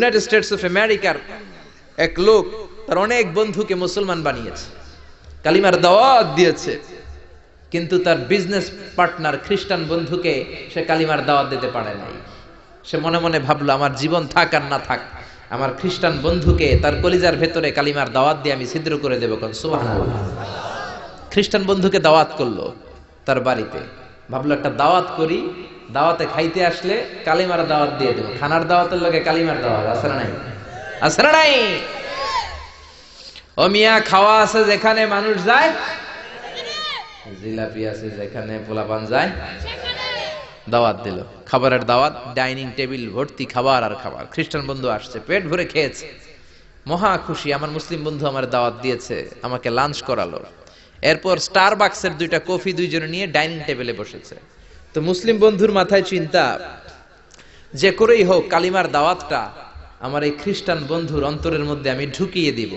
United States of আমেরিকার এক লোক তার অনেক বন্ধুকে মুসলমান বানিয়েছে, কালিমার দাওয়াত দিয়েছে, কিন্তু তার বিজনেস পার্টনার খ্রিস্টান বন্ধুকে সে কালিমার দাওয়াত দিতে পারে নাই। সে মনে মনে ভাবলো, আমার জীবন থাক আর না থাক, আমার খ্রিস্টান বন্ধুকে তার কলিজার ভেতরে কালিমার দাওয়াত দিয়ে আমি ছিদ্র করে দেবো। কোন সুবহানাল্লাহ। খ্রিস্টান বন্ধুকে দাওয়াত করলো তার বাড়িতে, ভাবলো একটা দাওয়াত করি, দাওয়াতে খাইতে আসলে কালিমার দাওয়াত দিয়ে দেবো। খানার দাওয়াতের লগে কালিমার দাওয়াত আছে না নাই? আছে না নাই? ও মিয়া, খাওয়া আছে যেখানে মানুষ যায়, জিলাপি আছে যেখানে পোলাপান যায়, দাওয়াত দিল, খাবারের দাওয়াত, ডাইনিং টেবিল ভর্তি খাবার আর খাবার। খ্রিস্টান বন্ধু আসছে, পেট ভরে খেয়েছে, মহা খুশি, আমার মুসলিম বন্ধু আমার দাওয়াত দিয়েছে, আমাকে লাঞ্চ করালো। এরপর স্টারবাক্সের 2টা কফি দুইজনে নিয়ে ডাইনিং টেবিলে বসেছে। তো মুসলিম বন্ধুর মাথায় চিন্তা, যে করেই হোক কালিমার দাওয়াতটা আমার এই খ্রিস্টান বন্ধুর অন্তরের মধ্যে আমি ঢুকিয়ে দিব।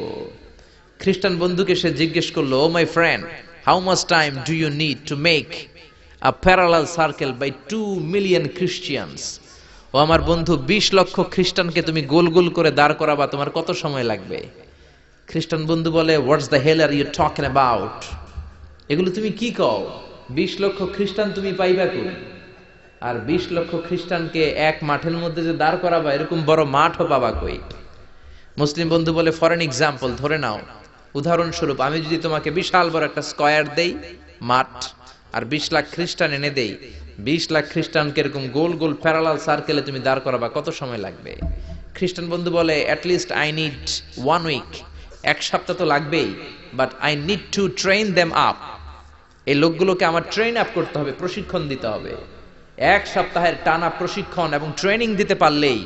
খ্রিস্টান বন্ধুকে সে জিজ্ঞেস করলো, O my friend, how much time do you need to make a parallel circle by 2 million Christians? ও আমার বন্ধু, 20 লক্ষ খ্রিস্টানকে তুমি গোল গোল করে দাঁড় করাবা, তোমার কত সময় লাগবে? খ্রিস্টান বন্ধু বলে, what's the hell are you talking about? এগুলো তুমি কি কও? 20 লক্ষ খ্রিস্টান তুমি পাইবা কই? আর 20 লক্ষ খ্রিস্টানকে এক মাঠের মধ্যে যে দাঁড় করাবা, এরকম বড় মাঠও পাবা কই? মুসলিম বন্ধু বলে, ফর এন এক্সাম্পল, ধরে নাও, উদাহরণস্বরূপ, আমি যদি তোমাকে বিশাল বড় একটা স্কয়ার দেই, মাঠ, আর 20 লাখ খ্রিস্টান এনে দেই, 20 লাখ খ্রিস্টানকে এরকম গোল গোল প্যারালাল সার্কেলে তুমি দাঁড় করাবা, কত সময় লাগবে? খ্রিস্টান বন্ধু বলে, অ্যাটলিস্ট আই নিড 1 উইক, 1 সপ্তাহ তো লাগবেই, but I need to train them up. এই লোকগুলোকে আমার ট্রেন আপ করতে হবে, প্রশিক্ষণ দিতে হবে। 1 সপ্তাহের টানা প্রশিক্ষণ এবং ট্রেনিং দিতে পারলেই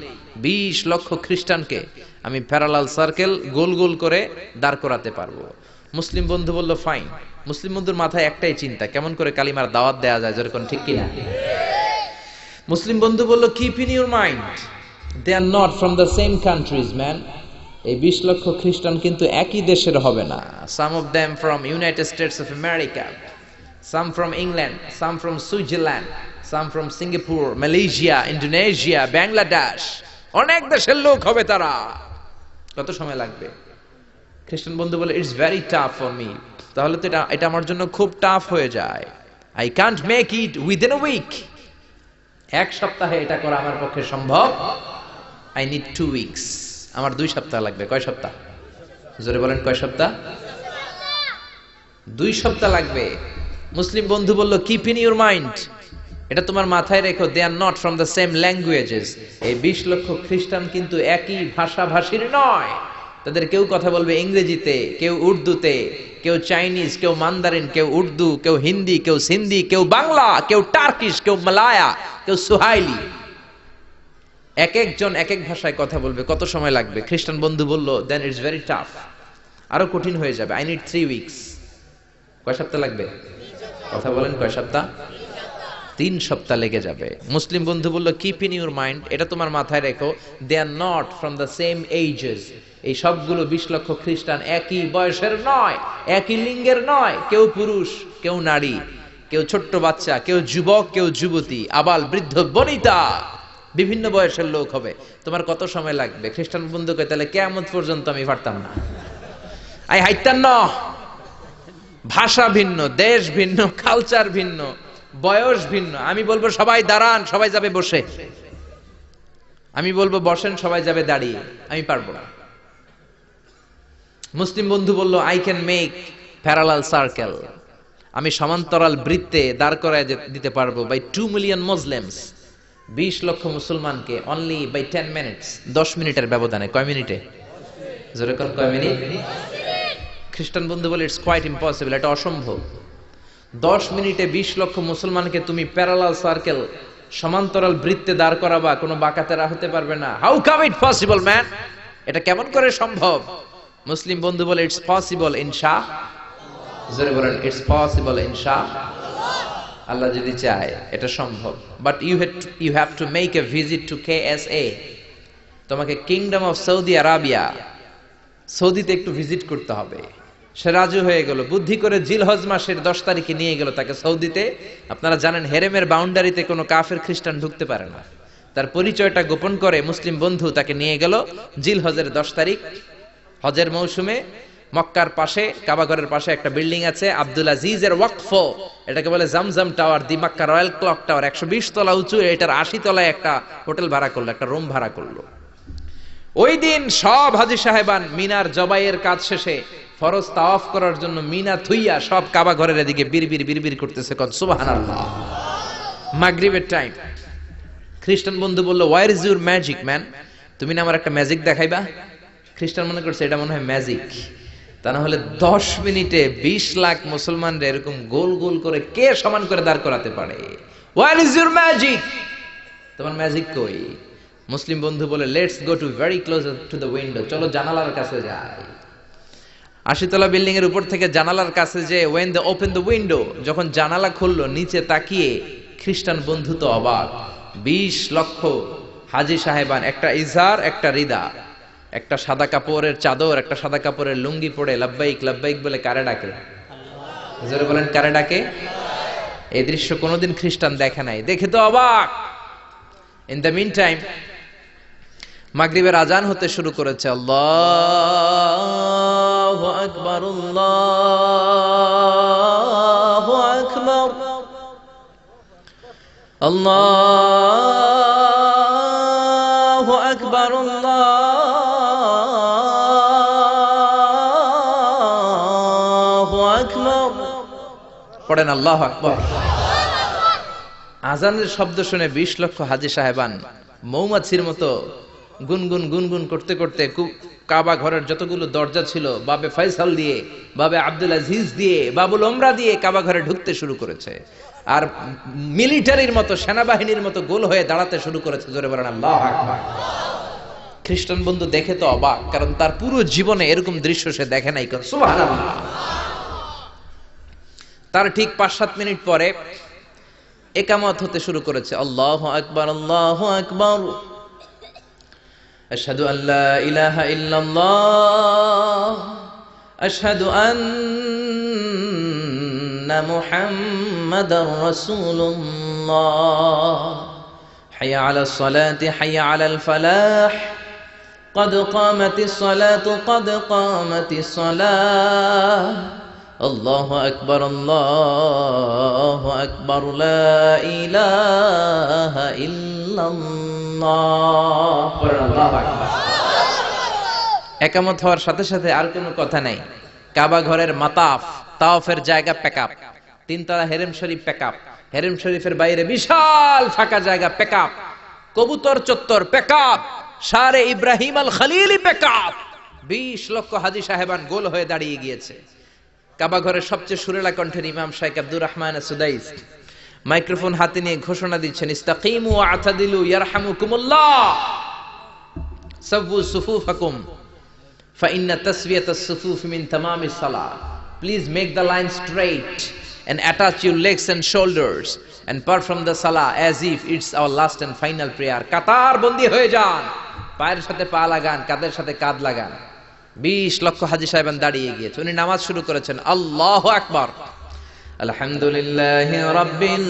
20 লক্ষ খ্রিস্টানকে আমি প্যারালাল সার্কেল গোল গোল করে দাঁড় করাতে পারবো। মুসলিম বন্ধু বলল, ফাইন। মুসলিম বন্ধুর মাথায় একটাই চিন্তা, কেমন করে কালিমার দাওয়াত দেয়া যায়, যেরকম, ঠিক কিনা? মুসলিম বন্ধু বলল, keep in your mind, they are not from the same countries man. এই 20 লক্ষ খ্রিস্টান কিন্তু একই দেশের হবে না। Some of them from United States of America, some from England, some from Switzerland, some from Singapore, Malaysia, Indonesia, Bangladesh, অনেক দেশের লোক হবে তারা। কত সময় লাগবে? খ্রিস্টান বন্ধু বলে, it's very tough for me. তাহলে তো এটা আমার জন্য খুব টাফ হয়ে যায়। I can't make it within a week. 1 সপ্তাহে এটা করা আমার পক্ষে সম্ভব। I need 2 weeks. আমার 2 সপ্তাহ লাগবে। কয় সপ্তাহ? জোরে বলেন, কয় সপ্তাহ? 2 সপ্তাহ লাগবে। মুসলিম বন্ধু বলল, কিপ ইন ইউর মাইন্ড, এটা তোমার মাথায় রেখো, they are not from the same languages. এই 20 লক্ষ খ্রিস্টান কিন্তু একই ভাষাভাষীর নয়। তাদের কেউ কথা বলবে ইংরেজিতে, কেউ উর্দুতে, কেউ চাইনিজ, কেউ মান্দারিন, কেউ উর্দু, কেউ হিন্দি, কেউ সিন্ধি, কেউ বাংলা, কেউ টার্কিশ, কেউ মালায়া, কেউ সুহাইলি। এক একজন এক এক ভাষায় কথা বলবে, কত সময় লাগবে? খ্রিস্টান বন্ধু বলল, দেন ইটস ভেরি টাফ, আরো কঠিন হয়ে যাবে। I need 3 weeks. কয় সপ্তাহ লাগবে? কথা বলেন, কয় সপ্তাহ? 3 সপ্তাহ লেগে যাবে। মুসলিম বন্ধু বলল, কিপ ইন ইউর মাইন্ড, এটা তোমার মাথায় রেখো, they are not from the same ages. এই সবগুলো 20 লক্ষ খ্রিস্টান একই বয়সের নয়, একই লিঙ্গের নয়। কেউ পুরুষ, কেউ নারী, কেউ ছোট্ট বাচ্চা, কেউ যুবক, কেউ যুবতী, আবাল বৃদ্ধ বনিতা, বিভিন্ন বয়সের লোক হবে। তোমার কত সময় লাগবে? খ্রিস্টান বন্ধুকে, তাহলে কিয়ামত পর্যন্ত আমি পারতাম না। আই হাইতাম না। ভাষা ভিন্ন, দেশ ভিন্ন, কালচার ভিন্ন, বয়স ভিন্ন। আমি বলবো সবাই দাঁড়ান, সবাই যাবে বসে। আমি বলবো বসেন, সবাই যাবে দাঁড়িয়ে। আমি পারবো না। মুসলিম বন্ধু বলল, I can make parallel circle, আমি সমান্তরাল বৃত্তে দাঁড় করায় দিতে পারবো, বাই 2 মিলিয়ন মুসলিমস, 20 লক্ষ মুসলমানকে, অনলি বাই 10 মিনিটস, 10 মিনিটের ব্যবধানে। কয় মিনিটে? জোরে কোন, কয় মিনিট? খ্রিস্টান বন্ধু বলে, ইটস কোয়াইট ইম্পসিবল, এটা অসম্ভব। 10 মিনিটে 20 লক্ষ মুসলমানকে তুমি প্যারালাল সার্কেল, সমান্তরাল বৃত্তে দাঁড় করাবা, কোনো বাকাতেরা হতে পারবে না। How come it possible man? এটা কেমন করে সম্ভব? মুসলিম বন্ধু বলে, ইটস পসিবল ইনশা। জোরে বলেন, ইটস পসিবল ইনশা। আল্লাহ যদি চায় এটা সম্ভব। But you have to make a visit to KSA। তোমাকে কিংডম অফ সৌদি আরাবিয়া, সৌদিতে একটু ভিজিট করতে হবে। সে রাজু হয়ে গেল, বুদ্ধি করে জিলহজ মাসের 10 তারিখে নিয়ে গেল তাকে সৌদিতে। আপনারা জানেন, হেরেমের বাউন্ডারিতে কোনো কাফের খ্রিস্টান ঢুকতে পারে না। তার পরিচয়টা গোপন করে মুসলিম বন্ধু তাকে নিয়ে গেল জিলহজের 10 তারিখ হজের মৌসুমে মক্কার পাশে কাবাঘরের পাশে একটা বিল্ডিং আছে আব্দুল আজিজের ওয়াকফ, এটাকে বলে জামজাম টাওয়ার, দি মক্কা রয়্যাল ক্লক টাওয়ার, 120 তলা উঁচু, এটার 80 তলায় একটা হোটেল ভাড়া করলো, একটা রুম ভাড়া করলো। ওই দিন সব হাজী সাহেবান মিনার জবাইয়ের কাজ শেষে ফরজ তাওয়াফ করার জন্য মিনা থুইয়া সব কাবা ঘরের এদিকে বিড়বিড় করতেছে, কোন সুবহানাল্লাহ। মাগরিবের টাইম, খ্রিস্টান বন্ধু বলল, where is your magic man, তুমি না আমার একটা ম্যাজিক দেখাইবা। খ্রিস্টান মনে করছে এটা মনে হয় ম্যাজিক, তা না হলে 10 মিনিটে 20 লাখ মুসলমানরা এরকম গোল গোল করে কে সমান করে দাঁড় করাতে পারে। ওয়ার ইজ ইউর ম্যাজিক, তোমার ম্যাজিক কই? মুসলিম বন্ধু বলে, let's go to very close to the window, চলো জানালার কাছে যাই। 80 তলা বিল্ডিং এর উপর থেকে জানালার কাছে যে when they open the window, যখন জানালা খুললো নিচে তাকিয়ে খ্রিস্টান বন্ধু তো অবাক। 20 লক্ষ হাজী সাহেবান, একটা ইজার একটা রিদা, একটা সাদা কাপড়ের চাদর একটা সাদা কাপড়ের লুঙ্গি পরে লাব্বাইক লাব্বাইক বলে কারে ডাকে? জোরে বলেন, কারে ডাকে? এই দৃশ্য কোনোদিন খ্রিস্টান দেখে নাই, দেখে তো অবাক। ইন দ্য মিন টাইম মাগরিবের আজান হতে শুরু করেছে। আল্লাহু আকবার, আল্লাহু আকবার, আল্লাহু আকবার, আল্লাহু আকবার। পড়েন আল্লাহু আকবার। আজানের শব্দ শুনে 20 লক্ষ হাজী সাহেবান মৌমাছির মতো গুনগুন গুনগুন করতে করতে কাবা ঘরের যতগুলো দরজা ছিল বাবে ফয়সাল দিয়ে, বাবে আব্দুল আজিজ দিয়ে, বাবুল ওমরা দিয়ে কাবা ঘরে ঢুকতে শুরু করেছে, আর মিলিটারির মতো সেনাবাহিনীর মতো গোল হয়ে দাঁড়াতে শুরু করেছে। জোরে বলেন আল্লাহু আকবার। খ্রিস্টান বন্ধু দেখে তো অবাক, কারণ তার পুরো জীবনে এরকম দৃশ্য সে দেখে নাই। সুবহানাল্লাহ। তার ঠিক 5-7 মিনিট পরে ইকামত হতে শুরু করেছে। আল্লাহু আকবার, আল্লাহু আকবার, আশহাদু আল্লা ইলাহা ইল্লাল্লাহ, আশহাদু আন্না মুহাম্মাদার রাসূলুল্লাহ, হাইয়া আলাস সালাতি হাইয়া আলাল ফালাহ, قد قامت الصلاة قد قامت الصلاة، الله أكبر الله أكبر لا إله إلا الله। একামত হওয়ার সাথে সাথে আর কোনো কথা নাই। কাবা ঘরের মাতাফ তাওয়াফের জায়গা প্যাকআপ, 3 তলা হেরেম শরীফ প্যাকআপ, হেরেম শরীফের বাইরে বিশাল ফাঁকা জায়গা প্যাকআপ, কবুতর চত্বর প্যাকআপ, শারে ইব্রাহিম আল খলিলি প্যাকআপ। 20 লক্ষ হাজী সাহেবান গোল হয়ে দাঁড়িয়ে গিয়েছে। কাবা ঘরের সবচেয়ে সুরেলা কণ্ঠের ইমাম শাইখ আব্দুর রহমান সুদাইস মাইক্রোফোন হাতে নিয়ে ঘোষণা দিচ্ছেন, ইস্তাকিমু ওয়া আতাদিলু ইয়ারহামুকুমুল্লাহ, সাওয়ু সুফুফাকুম ফাইন্না তাসওয়িয়াতাস সুফুফ মিন তামামিস সালাহ। Please make the line straight and attach your legs and shoulders and perform the salah as if it's our last and final prayer. কাতার বন্দী হয়ে যান, পায়ের সাথে পা লাগান, কাঁধের সাথে কাঁধ লাগান। 20 লক্ষ হাজী সাহেবান দাঁড়িয়ে গিয়েছে। উনি নামাজ শুরু করেছেন। আল্লাহু আকবার, আলহামদুলিল্লাহি রাব্বিল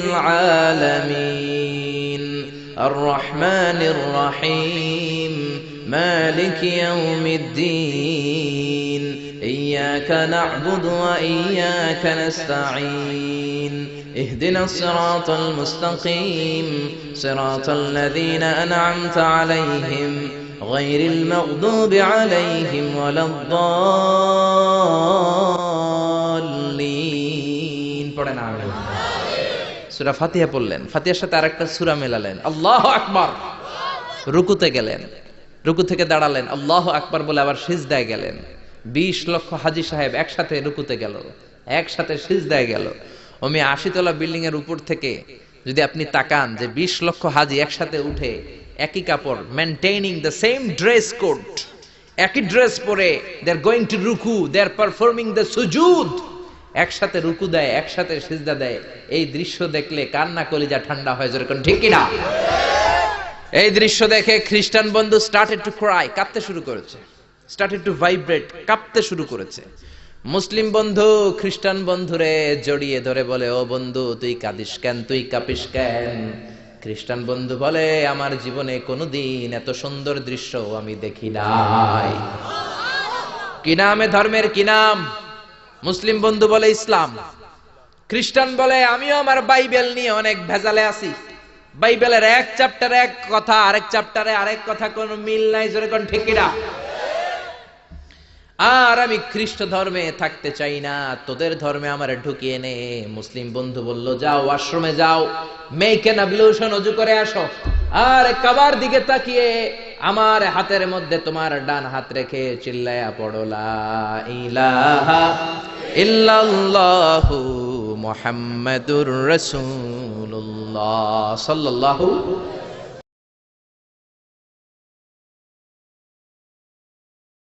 আলামিন, আর রহমানির রহিম, মালিকি ইয়াউমিদ্দিন, ইয়্যাকা না'বুদু ওয়া ইয়্যাকা নাস্তাঈন, ইহদিনাস সিরাতাল মুস্তাকিম, সিরাতাল লাযীনা আন'আমতা আলাইহিম গায়রিল মাগদুবি আলাইহিম ওয়ালাদ-দাল্লিন। পড়েন আমিন। সূরা ফাতিহা পড়লেন, ফাতিহার সাথে আরেকটা সূরা মেলালেন। আল্লাহু আকবার। রুকুতে গেলেন, রুকু থেকে দাঁড়ালেন, আল্লাহু আকবার বলে আবার সিজদায় গেলেন। 20 লক্ষ হাজী সাহেব একসাথে রুকুতে গেল, একসাথে সিজদায় গেল। ওমি 80 তলা বিল্ডিং এর উপর থেকে যদি আপনি তাকান যে 20 লক্ষ হাজী একসাথে উঠে একই কাপড়, maintaining the same dress code, একই ড্রেস পরে দে আর গোইং টু রুকু, দে আর পারফর্মিং দ্য সুজুদ, একসাথে রুকু দেয়, একসাথে সিজদা দেয়। এই দৃশ্য দেখলে কান্না কলিজা ঠান্ডা হয়ে যায়, ঠিক কি না? এই দৃশ্য দেখে খ্রিস্টান বন্ধু স্টার্টেড টু ক্রাই, কাঁদতে শুরু করেছে, স্টার্টেড টু ভাইব্রেট, কাঁপতে শুরু করেছে। মুসলিম বন্ধু খ্রিস্টান বন্ধুরে জড়িয়ে ধরে বলে, ও বন্ধু তুই কাঁদিস কেন, তুই কাঁপিস কেন? খ্রিস্টান বন্ধু বলে আমার জীবনে কোনোদিন এত সুন্দর দৃশ্য আমি দেখি নাই। কি নামে ধর্মের কি নাম? মুসলিম বন্ধু বলে ইসলাম, খ্রিস্টান বলে আমিও আমার বাইবেল নিয়ে অনেক ভেজালে আছি, বাইবেলের এক চ্যাপ্টারে এক কথা, আরেক চ্যাপ্টারে আরেক কথা, কোনো মিল নাই, জোরে কোন ঠিক কিনা? আর আমি খ্রিস্ট ধর্মে থাকতে চাই না, তোদের ধর্মে আমার ঢুকিয়ে নে। মুসলিম বন্ধু বলল যাও আশ্রমে যাও, মেক এন অ্যাবলিউশন, ওযু করে আসো, আর কাবার দিকে তাকিয়ে আমার হাতের মধ্যে তোমার ডান হাত রেখে চিল্লায়া পড়ো লা ইলাহা ইল্লাল্লাহু মুহাম্মাদুর রাসূলুল্লাহ সাল্লাল্লাহু